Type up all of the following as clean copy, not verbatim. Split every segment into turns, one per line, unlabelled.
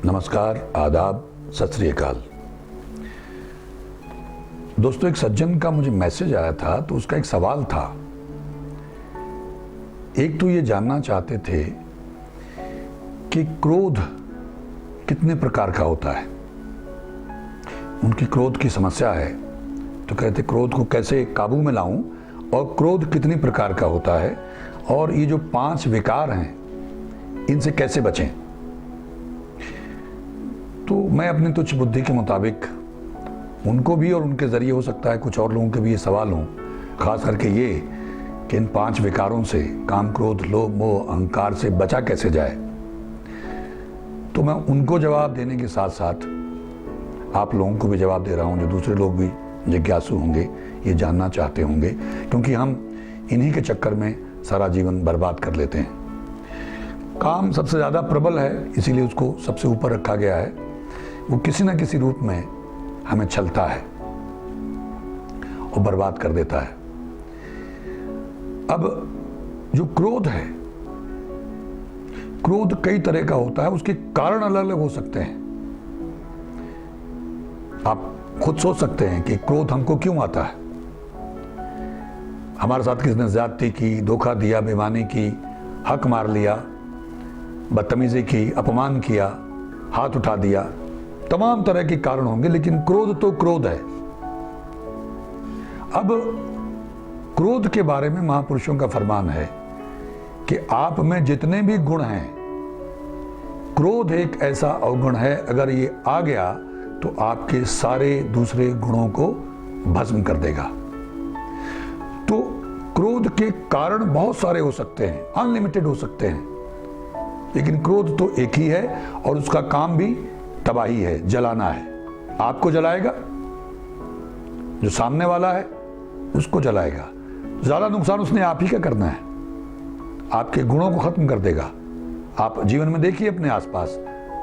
नमस्कार, आदाब, सत श्री अकाल। दोस्तों, एक सज्जन का मुझे मैसेज आया था तो उसका एक सवाल था। एक तो ये जानना चाहते थे कि क्रोध कितने प्रकार का होता है। उनकी क्रोध की समस्या है तो कहते क्रोध को कैसे काबू में लाऊं और क्रोध कितनी प्रकार का होता है और ये जो 5 विकार हैं इनसे कैसे बचें। तो मैं अपनी तुच्छ बुद्धि के मुताबिक उनको भी और उनके ज़रिए हो सकता है कुछ और लोगों के भी ये सवाल हों, ख़ास करके ये कि इन 5 विकारों से, काम, क्रोध, लोभ, मोह, अहंकार से बचा कैसे जाए। तो मैं उनको जवाब देने के साथ साथ आप लोगों को भी जवाब दे रहा हूँ, जो दूसरे लोग भी जिज्ञासु होंगे, ये जानना चाहते होंगे, क्योंकि हम इन्हीं के चक्कर में सारा जीवन बर्बाद कर लेते हैं। काम सबसे ज़्यादा प्रबल है, इसीलिए उसको सबसे ऊपर रखा गया है। वो किसी न किसी रूप में हमें छलता है और बर्बाद कर देता है। अब जो क्रोध है, क्रोध कई तरह का होता है, उसके कारण अलग अलग हो सकते हैं। आप खुद सोच सकते हैं कि क्रोध हमको क्यों आता है। हमारे साथ किसी ने ज्यादती की, धोखा दिया, बेईमानी की, हक मार लिया, बदतमीजी की, अपमान किया, हाथ उठा दिया, तमाम तरह के कारण होंगे, लेकिन क्रोध तो क्रोध है। अब क्रोध के बारे में महापुरुषों का फरमान है कि आप में जितने भी गुण हैं, क्रोध एक ऐसा अवगुण है, अगर ये आ गया तो आपके सारे दूसरे गुणों को भस्म कर देगा। तो क्रोध के कारण बहुत सारे हो सकते हैं, अनलिमिटेड हो सकते हैं, लेकिन क्रोध तो एक ही है और उसका काम भी तबाही है, जलाना है। आपको जलाएगा, जो सामने वाला है उसको जलाएगा। ज्यादा नुकसान उसने आप ही का करना है, आपके गुणों को खत्म कर देगा। आप जीवन में देखिए, अपने आसपास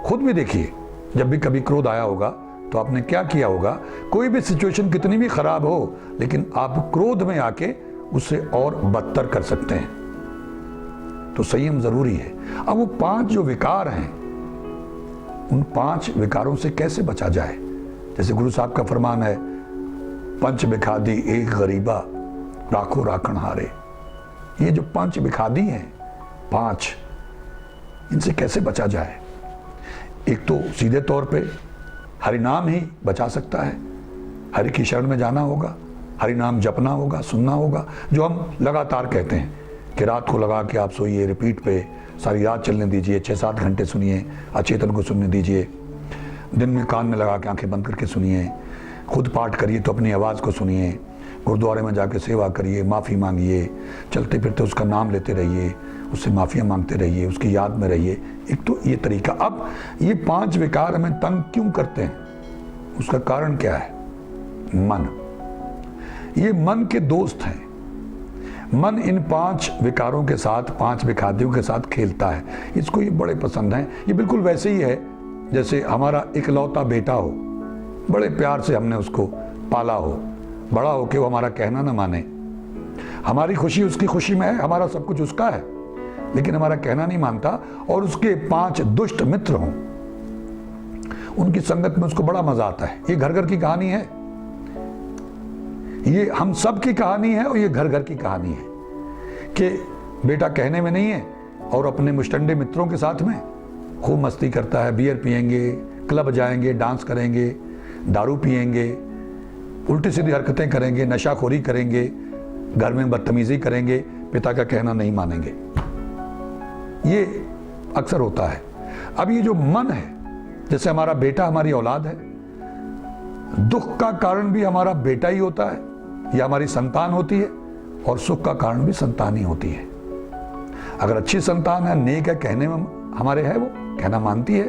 खुद भी देखिए, जब भी कभी क्रोध आया होगा तो आपने क्या किया होगा। कोई भी सिचुएशन कितनी भी खराब हो, लेकिन आप क्रोध में आके उससे और बदतर कर सकते हैं। तो संयम जरूरी है। अब वो 5 जो विकार हैं, उन 5 विकारों से कैसे बचा जाए। जैसे गुरु साहब का फरमान है, 5 बिखादी एक गरीबा राखो राखण हारे। ये जो 5 बिखादी हैं, 5, इनसे कैसे बचा जाए। एक तो सीधे तौर पे हरि नाम ही बचा सकता है। हरि की शरण में जाना होगा, हरि नाम जपना होगा, सुनना होगा, जो हम लगातार कहते हैं कि रात को लगा के आप सोइए, रिपीट पे सारी रात चलने दीजिए, 6-7 घंटे सुनिए, अचेतन को सुनने दीजिए। दिन में कान में लगा के आंखें बंद करके सुनिए, खुद पाठ करिए तो अपनी आवाज़ को सुनिए, गुरुद्वारे में जाके सेवा करिए, माफ़ी मांगिए, चलते फिरते उसका नाम लेते रहिए, उससे माफ़ियाँ मांगते रहिए, उसकी याद में रहिए। एक तो ये तरीका। अब ये 5 विकार हमें तंग क्यों करते हैं, उसका कारण क्या है। मन, ये मन के दोस्त हैं। मन इन 5 विकारों के साथ, 5 विखादियों के साथ खेलता है। इसको ये बड़े पसंद हैं। ये बिल्कुल वैसे ही है जैसे हमारा इकलौता बेटा हो, बड़े प्यार से हमने उसको पाला हो, बड़ा हो के वो हमारा कहना ना माने। हमारी खुशी उसकी खुशी में है, हमारा सब कुछ उसका है, लेकिन हमारा कहना नहीं मानता। और उसके 5 दुष्ट मित्र हों, उनकी संगत में उसको बड़ा मजा आता है। ये घर घर की कहानी है, ये हम सब की कहानी है और ये घर घर की कहानी है कि बेटा कहने में नहीं है और अपने मुस्टंडे मित्रों के साथ में खूब मस्ती करता है। बियर पिएंगे, क्लब जाएंगे, डांस करेंगे, दारू पिएंगे, उल्टी सीधी हरकतें करेंगे, नशाखोरी करेंगे, घर में बदतमीजी करेंगे, पिता का कहना नहीं मानेंगे। ये अक्सर होता है। अब ये जो मन है, जैसे हमारा बेटा हमारी औलाद है, दुख का कारण भी हमारा बेटा ही होता है या हमारी संतान होती है, और सुख का कारण भी संतान ही होती है। अगर अच्छी संतान है, नेक है, कहने में हमारे है, वो कहना मानती है,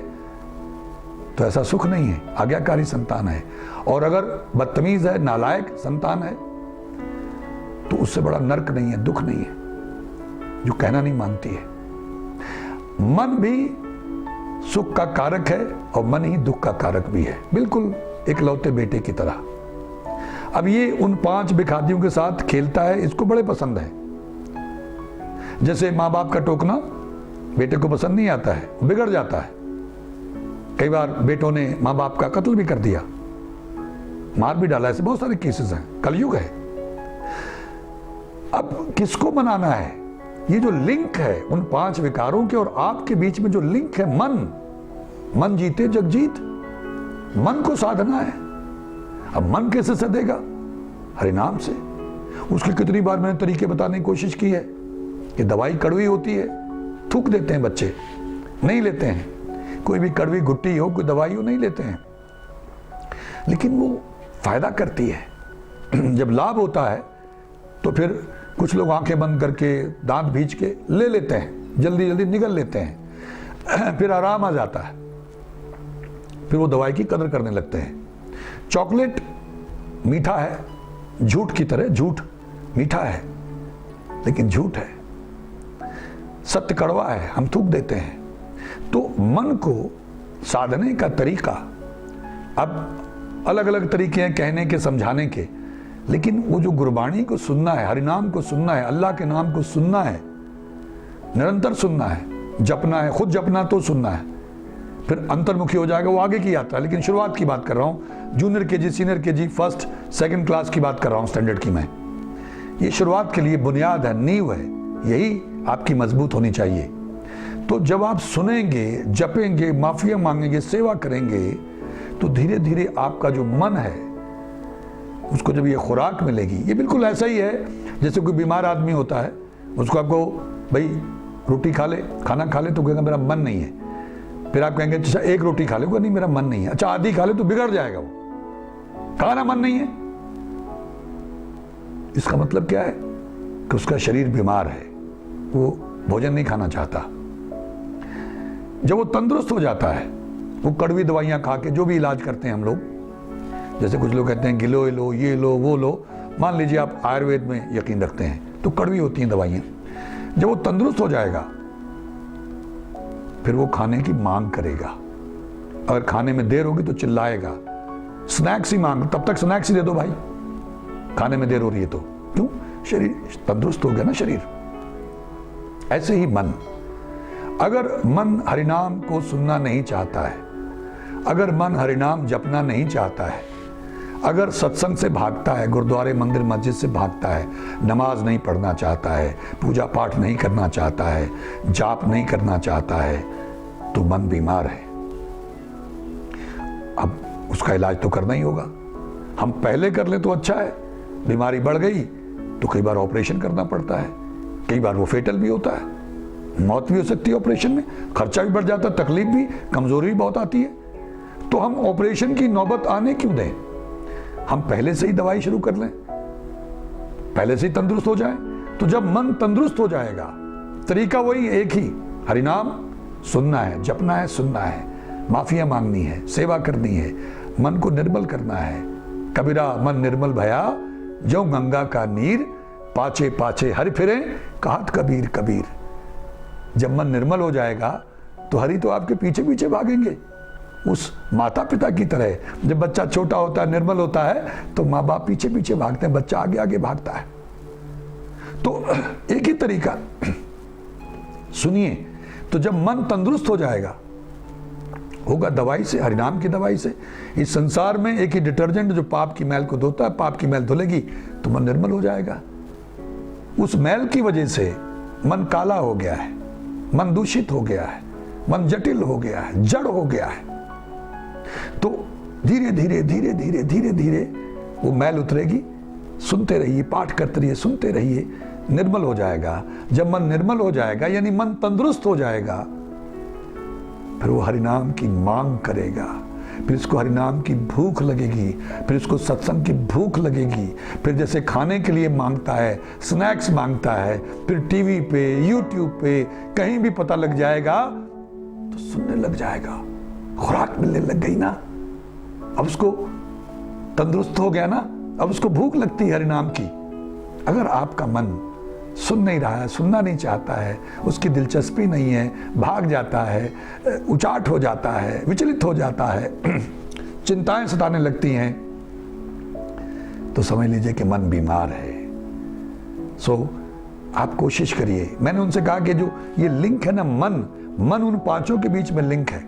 तो ऐसा सुख नहीं है, आज्ञाकारी संतान है। और अगर बदतमीज है, नालायक संतान है, तो उससे बड़ा नर्क नहीं है, दुख नहीं है, जो कहना नहीं मानती है। मन भी सुख का कारक है और मन ही दुख का कारक भी है, बिल्कुल इकलौते बेटे की तरह। अब ये उन 5 बिखादियों के साथ खेलता है, इसको बड़े पसंद है। जैसे माँ बाप का टोकना बेटे को पसंद नहीं आता है, बिगड़ जाता है। कई बार बेटों ने माँ बाप का कत्ल भी कर दिया, मार भी डाला, ऐसे बहुत सारे केसेस हैं। कलयुग है। अब किसको मनाना है? ये जो लिंक है उन 5 विकारों के और आपके बीच में जो लिंक है, मन जीते जग जीत, मन को साधना है। अब मन कैसे सधेगा? हरिनाम से। उसकी कितनी बार मैंने तरीके बताने की कोशिश की है कि दवाई कड़वी होती है, थूक देते हैं बच्चे, नहीं लेते हैं। कोई भी कड़वी घुट्टी हो, कोई दवाई हो, नहीं लेते हैं, लेकिन वो फायदा करती है। जब लाभ होता है तो फिर कुछ लोग आंखें बंद करके दांत भींच के ले लेते हैं, जल्दी जल्दी निगल लेते हैं, फिर आराम आ जाता है, फिर वो दवाई की कदर करने लगते हैं। चॉकलेट मीठा है, झूठ की तरह, झूठ मीठा है लेकिन झूठ है। सत्य कड़वा है, हम थूक देते हैं। तो मन को साधने का तरीका, अब अलग अलग तरीके हैं कहने के, समझाने के, लेकिन वो जो गुरबाणी को सुनना है, हरिनाम को सुनना है, अल्लाह के नाम को सुनना है, निरंतर सुनना है, जपना है, खुद जपना तो सुनना है, फिर अंतर्मुखी हो जाएगा, वो आगे की यात्रा। लेकिन शुरुआत की बात कर रहा हूँ, junior KG, senior KG, first second class की बात कर रहा हूँ, स्टैंडर्ड की मैं। ये शुरुआत के लिए बुनियाद है, नींव है, यही आपकी मजबूत होनी चाहिए। तो जब आप सुनेंगे, जपेंगे, माफिया मांगेंगे, सेवा करेंगे, तो धीरे धीरे आपका जो मन है उसको जब ये खुराक मिलेगी, ये बिल्कुल ऐसा ही है जैसे कोई बीमार आदमी होता है, उसको आपको भाई रोटी खा ले, खाना खा ले, तो कहेगा मेरा मन नहीं है। फिर आप कहेंगे अच्छा 1 रोटी खा ले, नहीं मेरा मन नहीं है। अच्छा आधी खा ले तो बिगड़ जाएगा, वो खाना मन नहीं है। इसका मतलब क्या है कि उसका शरीर बीमार है, वो भोजन नहीं खाना चाहता। जब वो तंदुरुस्त हो जाता है, वो कड़वी दवाइयां खा के, जो भी इलाज करते हैं हम लोग, जैसे कुछ लोग कहते हैं गिलो लो, ये लो, वो लो, मान लीजिए आप आयुर्वेद में यकीन रखते हैं तो कड़वी होती हैं दवाइयां। जब वो तंदुरुस्त हो जाएगा फिर वो खाने की मांग करेगा। अगर खाने में देर होगी तो चिल्लाएगा, स्नैक्स ही मांग, तब तक स्नैक्स ही दे दो भाई, खाने में देर हो रही है तो। क्यों? शरीर तंदुरुस्त हो गया ना शरीर। ऐसे ही मन, अगर मन हरिनाम को सुनना नहीं चाहता है, अगर मन हरिनाम जपना नहीं चाहता है, अगर सत्संग से भागता है, गुरुद्वारे मंदिर मस्जिद से भागता है, नमाज नहीं पढ़ना चाहता है, पूजा पाठ नहीं करना चाहता है, जाप नहीं करना चाहता है, तो मन बीमार है। अब उसका इलाज तो करना ही होगा। हम पहले कर ले तो अच्छा है, बीमारी बढ़ गई तो कई बार ऑपरेशन करना पड़ता है, कई बार वो फेटल भी होता है, मौत भी हो सकती है ऑपरेशन में, खर्चा भी बढ़ जाता है, तकलीफ भी, कमजोरी भी बहुत आती है। तो हम ऑपरेशन की नौबत आने क्यों दें? हम पहले से ही दवाई शुरू कर लें, पहले से ही तंदुरुस्त हो जाए। तो जब मन तंदुरुस्त हो जाएगा, तरीका वही एक ही, हरिनाम सुनना है, जपना है, सुनना है, माफिया मांगनी है, सेवा करनी है, मन को निर्मल करना है। कबीरा मन निर्मल भया, जो गंगा का नीर, पाछे पाछे हरि फिरे, कहत कबीर कबीर। जब मन निर्मल हो जाएगा तो हरि तो आपके पीछे पीछे भागेंगे, उस माता पिता की तरह। जब बच्चा छोटा होता है, निर्मल होता है, तो माँ बाप पीछे पीछे भागते हैं, बच्चा आगे आगे भागता है। तो एक ही तरीका सुनिए। तो जब मन तंदुरुस्त हो जाएगा, होगा दवाई से, हरिनाम की दवाई से। इस संसार में एक ही डिटर्जेंट जो पाप की मैल को धोता है, पाप की मैल धुलेगी तो मन निर्मल हो जाएगा। उस मैल की वजह से मन काला हो गया है, मन दूषित हो गया है, मन जटिल हो गया है, जड़ हो गया है। तो धीरे धीरे धीरे धीरे धीरे धीरे वो मैल उतरेगी। सुनते रहिए, पाठ करते रहिए, सुनते रहिए, निर्मल हो जाएगा। जब मन निर्मल हो जाएगा, यानी मन तंदुरुस्त हो जाएगा, फिर वो हरिनाम की मांग करेगा, फिर इसको हरिनाम की भूख लगेगी, फिर इसको सत्संग की भूख लगेगी। फिर जैसे खाने के लिए मांगता है, स्नैक्स मांगता है, फिर टीवी पे, यूट्यूब पे, कहीं भी पता लग जाएगा तो सुनने लग जाएगा। खुराक मिलने लग गई ना, अब उसको तंदुरुस्त हो गया ना, अब उसको भूख लगती है हरिनाम की। अगर आपका मन सुन नहीं रहा है, सुनना नहीं चाहता है, उसकी दिलचस्पी नहीं है, भाग जाता है, उचाट हो जाता है, विचलित हो जाता है, चिंताएं सताने लगती हैं, तो समझ लीजिए कि मन बीमार है। आप कोशिश करिए। मैंने उनसे कहा कि जो ये लिंक है ना, मन उन 5 के बीच में लिंक है।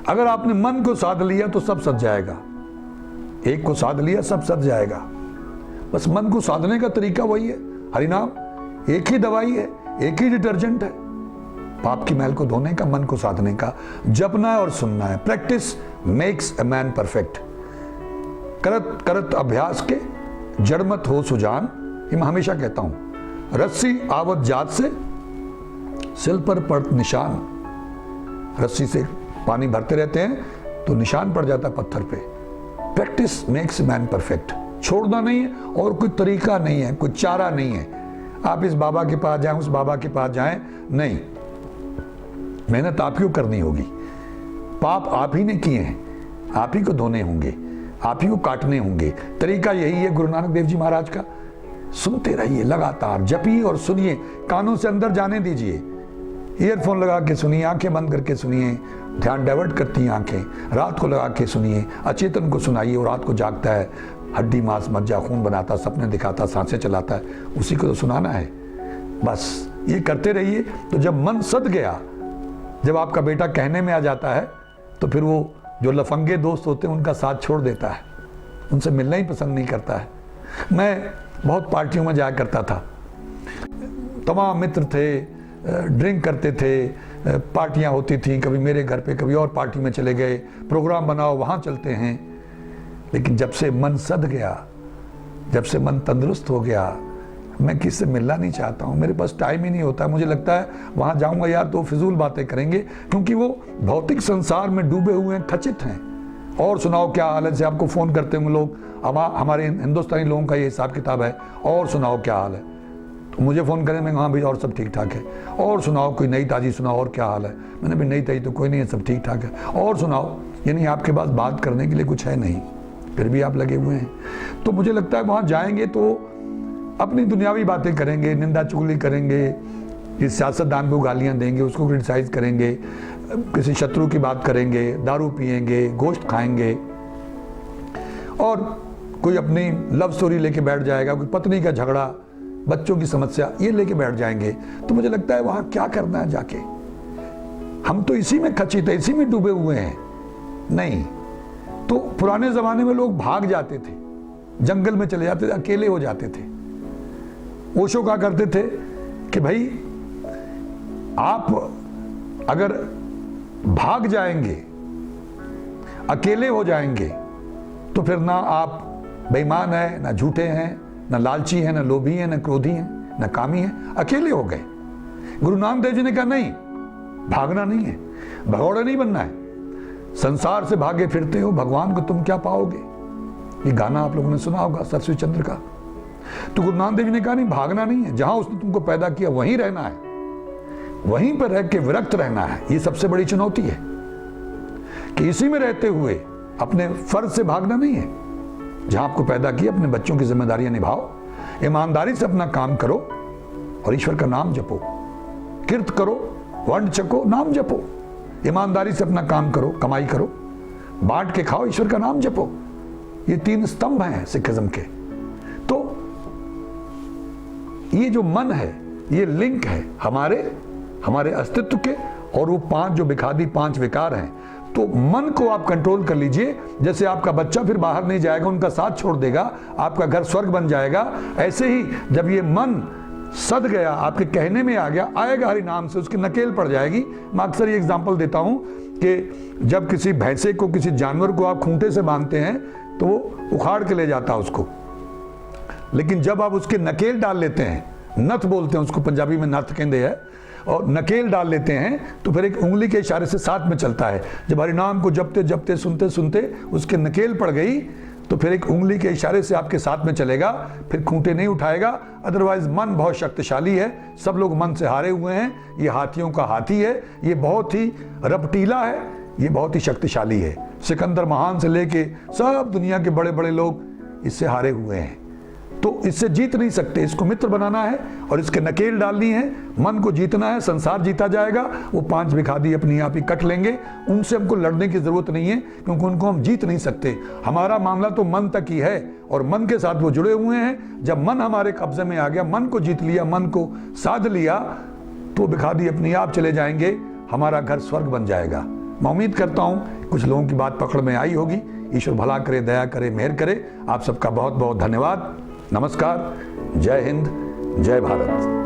अगर आपने मन को साध लिया तो सब सज जाएगा। एक को साध लिया सब सज जाएगा। बस मन को साधने का तरीका वही है, हरिनाम एक ही दवाई है, एक ही डिटर्जेंट है। पाप की मैल को धोने का, मन को साधने का, जपना है और सुनना है। Practice makes a man perfect. करत करत अभ्यास के जड़ मत हो सुजान, ये मैं हमेशा कहता हूं। रस्सी आवत जात से सिल पर पड़त निशान। रस्सी से पानी भरते रहते हैं तो निशान पड़ जाता है पत्थर पे। Practice makes man perfect. छोड़ना नहीं है और कोई तरीका नहीं है, कोई चारा नहीं है। आप इस बाबा के पास जाएं, उस बाबा के पास जाएं, नहीं। मेहनत आप ही को करनी होगी। पाप आप ही ने किए हैं, आप ही को धोने होंगे, आप ही को काटने होंगे। तरीका यही है गुरु नानक देव जी महाराज का। सुनते रहिए, लगातार जपिए और सुनिए, कानों से अंदर जाने दीजिए। ईयरफोन लगा के सुनिए, आंखें बंद करके सुनिए, ध्यान डाइवर्ट करती हैं आंखें। रात को लगा के सुनिए, अचेतन को सुनाइए, और रात को जागता है, हड्डी मांस मज्जा खून बनाता, सपने दिखाता, सांसें चलाता है, उसी को तो सुनाना है। बस ये करते रहिए। तो जब मन सद गया, जब आपका बेटा कहने में आ जाता है, तो फिर वो जो लफंगे दोस्त होते हैं उनका साथ छोड़ देता है, उनसे मिलना ही पसंद नहीं करता है। मैं बहुत पार्टियों में जाया करता था, तमाम मित्र थे, ड्रिंक करते थे, पार्टियां होती थी, कभी मेरे घर पे, कभी और पार्टी में चले गए, प्रोग्राम बनाओ वहाँ चलते हैं। लेकिन जब से मन सद गया, जब से मन तंदुरुस्त हो गया, मैं किसी से मिलना नहीं चाहता हूँ। मेरे पास टाइम ही नहीं होता। मुझे लगता है वहाँ जाऊँगा यार तो फिजूल बातें करेंगे, क्योंकि वो भौतिक संसार में डूबे हुए हैं, खचित हैं। और सुनाओ क्या हाल है, जैसे आपको फ़ोन करते होंगे लोग, हमारे हिंदुस्तानी लोगों का ये हिसाब किताब है, और सुनाओ क्या हाल है। तो मुझे फ़ोन करें, मैं हाँ भाई और सब ठीक ठाक है। और सुनाओ कोई नई ताज़ी सुनाओ, और क्या हाल है। मैंने भी नई ताज़ी तो कोई नहीं है, सब ठीक ठाक है। और सुनाओ, यानी आपके पास बात करने के लिए कुछ है नहीं, फिर भी आप लगे हुए हैं। तो मुझे लगता है वहाँ जाएंगे तो अपनी दुनियावी बातें करेंगे, निंदा चुगली करेंगे, किसी सियासतदान को गालियाँ देंगे, उसको क्रिटिसाइज करेंगे, किसी शत्रु की बात करेंगे, दारू पिएंगे, गोश्त खाएंगे, और कोई अपनी लव स्टोरी लेके बैठ जाएगा, कोई पत्नी का झगड़ा, बच्चों की समस्या, ये लेके बैठ जाएंगे। तो मुझे लगता है वहाँ क्या करना है जाके। हम तो इसी में खचित है, इसी में डूबे हुए हैं। नहीं तो पुराने ज़माने में लोग भाग जाते थे, जंगल में चले जाते थे, अकेले हो जाते थे। ओशो कहा करते थे कि भाई आप अगर भाग जाएंगे, अकेले हो जाएंगे, तो फिर ना आप बेईमान हैं, ना झूठे हैं, ना लालची हैं, ना लोभी हैं, ना क्रोधी हैं, ना कामी हैं, अकेले हो गए। गुरु नानक देव जी ने कहा नहीं, भागना नहीं है, भगौड़ा नहीं बनना है। संसार से भागे फिरते हो, भगवान को तुम क्या पाओगे। ये गाना आप लोगों ने सुना होगा सरस्वती चंद्र का। तो गुरु नानक देव जी ने कहा नहीं, भागना नहीं है, जहां उसने तुमको पैदा किया वहीं रहना है, वहीं पर रह के विरक्त रहना है। ये सबसे बड़ी चुनौती है कि इसी में रहते हुए अपने फर्ज से भागना नहीं है। जहां आपको पैदा किया, अपने बच्चों की जिम्मेदारियां निभाओ, ईमानदारी से अपना काम करो और ईश्वर का नाम जपो। किर्त करो, वंड चको, नाम जपो। ईमानदारी से अपना काम करो, कमाई करो, बांट के खाओ, ईश्वर का नाम जपो। ये 3 स्तंभ हैं सिखिज्म के। तो ये जो मन है, ये लिंक है हमारे अस्तित्व के, और वो 5 जो बिखादी 5 विकार हैं। तो मन को आप कंट्रोल कर लीजिए। जैसे आपका बच्चा फिर बाहर नहीं जाएगा, उनका साथ छोड़ देगा, आपका घर स्वर्ग बन जाएगा। ऐसे ही जब ये मन सद गया, आपके कहने में आ गया, आएगा हरि नाम से, उसकी नकेल पड़ जाएगी। मैं अक्सर ये एग्जांपल देता हूं कि जब किसी भैंसे को, किसी जानवर को आप खूंटे से बांधते हैं तो वो उखाड़ के ले जाता है उसको, लेकिन जब आप उसके नकेल डाल लेते हैं, नथ बोलते हैं उसको, पंजाबी में नथ कहते हैं, और नकेल डाल लेते हैं, तो फिर एक उंगली के इशारे से साथ में चलता है। जब हरिनाम को जपते जपते सुनते सुनते उसके नकेल पड़ गई, तो फिर एक उंगली के इशारे से आपके साथ में चलेगा, फिर खूंटे नहीं उठाएगा। अदरवाइज मन बहुत शक्तिशाली है, सब लोग मन से हारे हुए हैं। ये हाथियों का हाथी है, ये बहुत ही रपटीला है, ये बहुत ही शक्तिशाली है। सिकंदर महान से लेके सब दुनिया के बड़े बड़े लोग इससे हारे हुए हैं। तो इससे जीत नहीं सकते, इसको मित्र बनाना है और इसके नकेल डालनी है, मन को जीतना है, संसार जीता जाएगा। वो 5 विखादी अपनी आप ही कट लेंगे, उनसे हमको लड़ने की जरूरत नहीं है, क्योंकि उनको हम जीत नहीं सकते। हमारा मामला तो मन तक ही है और मन के साथ वो जुड़े हुए हैं। जब मन हमारे कब्जे में आ गया, मन को जीत लिया, मन को साध लिया, तो विखादी अपनी आप चले जाएंगे, हमारा घर स्वर्ग बन जाएगा। मैं उम्मीद करता हूँ कुछ लोगों की बात पकड़ में आई होगी। ईश्वर भला करे, दया करे, मेहर करे। आप सबका बहुत बहुत धन्यवाद। नमस्कार। जय हिंद, जय भारत।